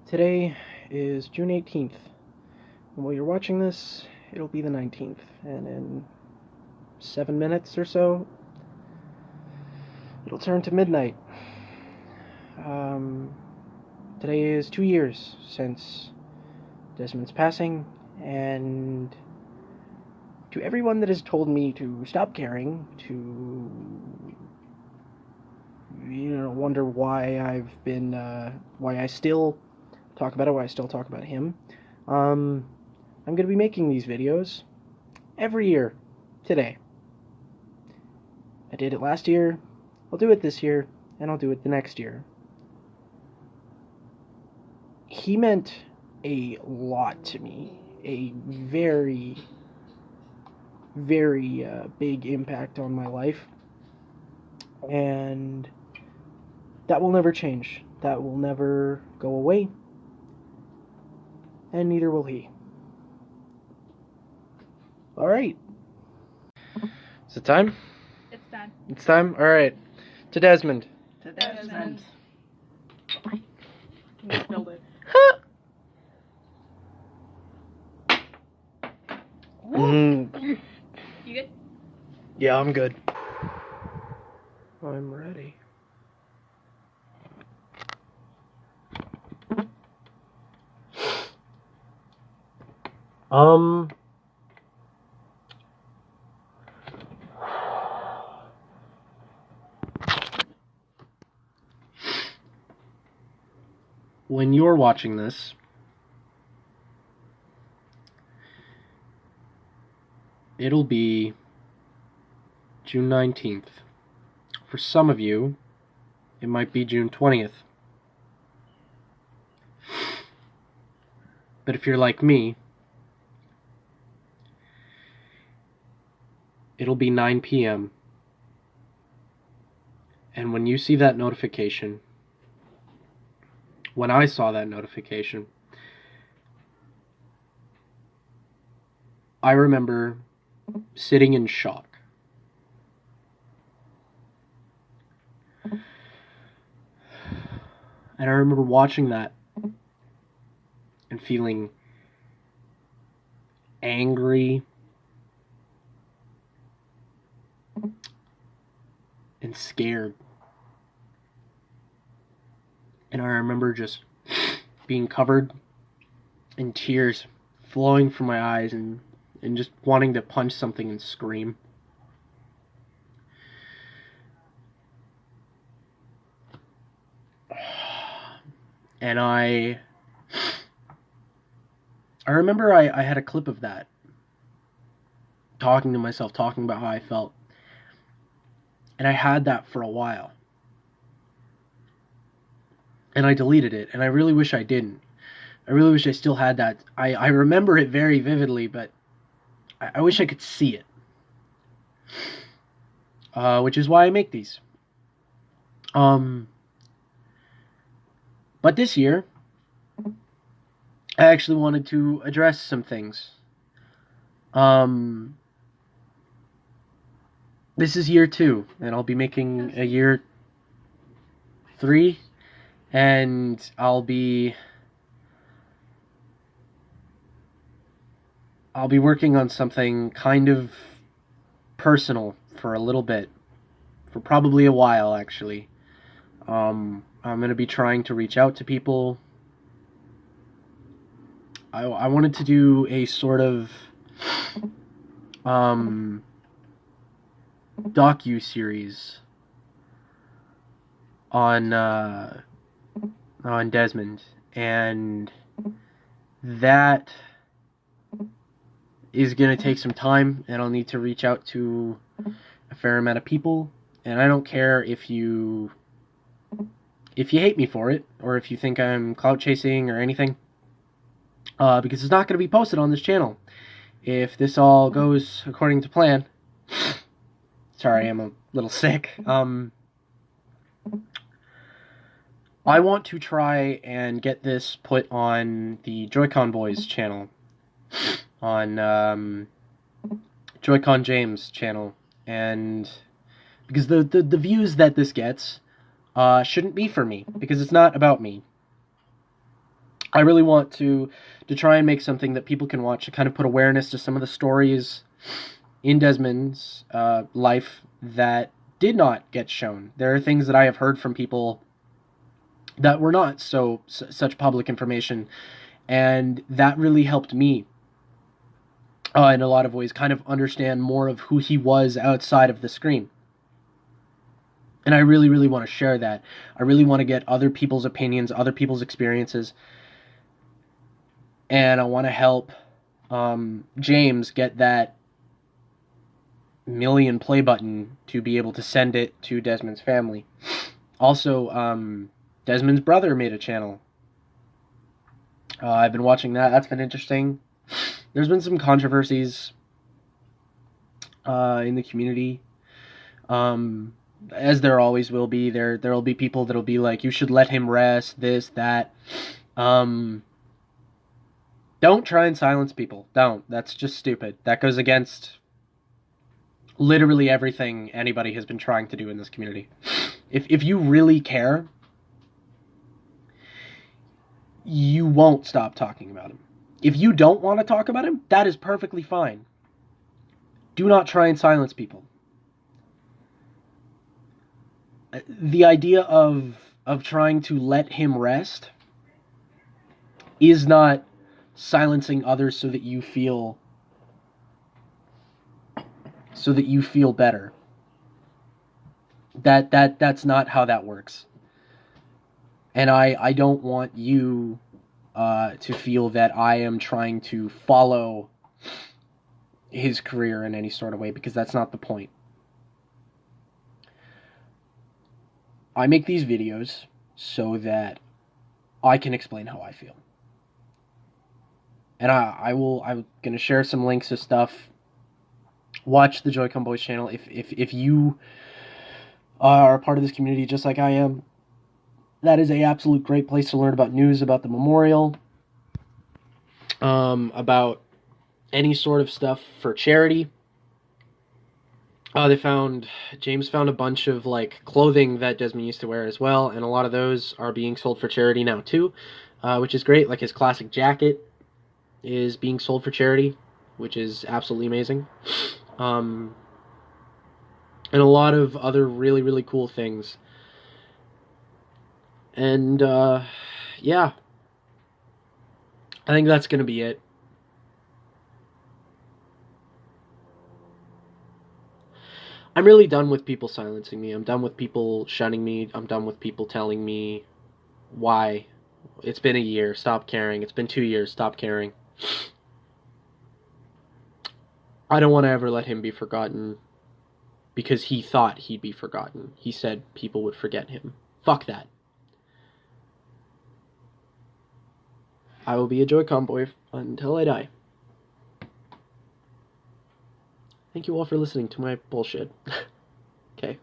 Today is June 18th, and while you're watching this, it'll be the 19th, and in 7 minutes or so, it'll turn to midnight. Today is 2 years since Desmond's passing, and to everyone that has told me to stop caring, to wonder why I've been, why I still talk about it, why I still talk about him, I'm going to be making these videos every year today. I did it last year, I'll do it this year, and I'll do it the next year. He meant a lot to me, a very, very big impact on my life, and that will never change. That will never go away, and neither will he. Alright. Is it time? It's time. It's time? Alright. To Desmond. To Desmond. You spilled it. You good? Yeah, I'm good. I'm ready. When you're watching this, it'll be June 19th. For some of you, it might be June 20th. But if you're like me, it'll be 9 p.m. And when you see that notification, when I saw that notification, I remember sitting in shock. And I remember watching that and feeling angry and scared. And I remember just being covered in tears flowing from my eyes and just wanting to punch something and scream. And I remember I had a clip of that, talking to myself, talking about how I felt. And I had that for a while. And I deleted it, and I really wish I didn't. I really wish I still had that. I remember it very vividly, but I wish I could see it. Which is why I make these. But this year, I actually wanted to address some things. This is year 2, and I'll be making a year 3, and I'll be working on something kind of personal for a little bit, for probably a while, actually. I'm going to be trying to reach out to people. I wanted to do a sort of docu-series on Desmond, and that is going to take some time, and I'll need to reach out to a fair amount of people. And I don't care if you hate me for it, or if you think I'm clout chasing or anything, because it's not going to be posted on this channel if this all goes according to plan. Sorry, I'm a little sick. I want to try and get this put on the Joy-Con Boys channel, on Joy-Con James channel, and because the views that this gets shouldn't be for me, because it's not about me. I really want to try and make something that people can watch to kind of put awareness to some of the stories in Desmond's life that did not get shown. There are things that I have heard from people that were not such public information, and that really helped me in a lot of ways kind of understand more of who he was outside of the screen. And I really, really want to share that. I really want to get other people's opinions, other people's experiences, and I want to help James get that million play button to be able to send it to Desmond's family. Also, Desmond's brother made a channel. I've been watching that. That's been interesting. There's been some controversies in the community, as there always will be. There will be people that'll be like, you should let him rest, this, that. Don't try and silence people. Don't. That's just stupid. That goes against literally everything anybody has been trying to do in this community. If you really care, you won't stop talking about him. If you don't want to talk about him, that is perfectly fine. Do not try and silence people. The idea of trying to let him rest is not silencing others so that you feel better. That's not how that works. And I don't want you to feel that I am trying to follow his career in any sort of way, because that's not the point. I make these videos so that I can explain how I feel. And I'm going to share some links to stuff. Watch the Joy-Con Boys channel if you are a part of this community just like I am. That is a absolute great place to learn about news about the memorial, about any sort of stuff for charity. James found a bunch of like clothing that Desmond used to wear as well, and a lot of those are being sold for charity now too, which is great. Like his classic jacket is being sold for charity, which is absolutely amazing. And a lot of other really, really cool things. And, yeah. I think that's going to be it. I'm really done with people silencing me. I'm done with people shunning me. I'm done with people telling me why. It's been a year. Stop caring. It's been 2 years. Stop caring. I don't want to ever let him be forgotten because he thought he'd be forgotten. He said people would forget him. Fuck that. I will be a Joy-Con boy until I die. Thank you all for listening to my bullshit. Okay.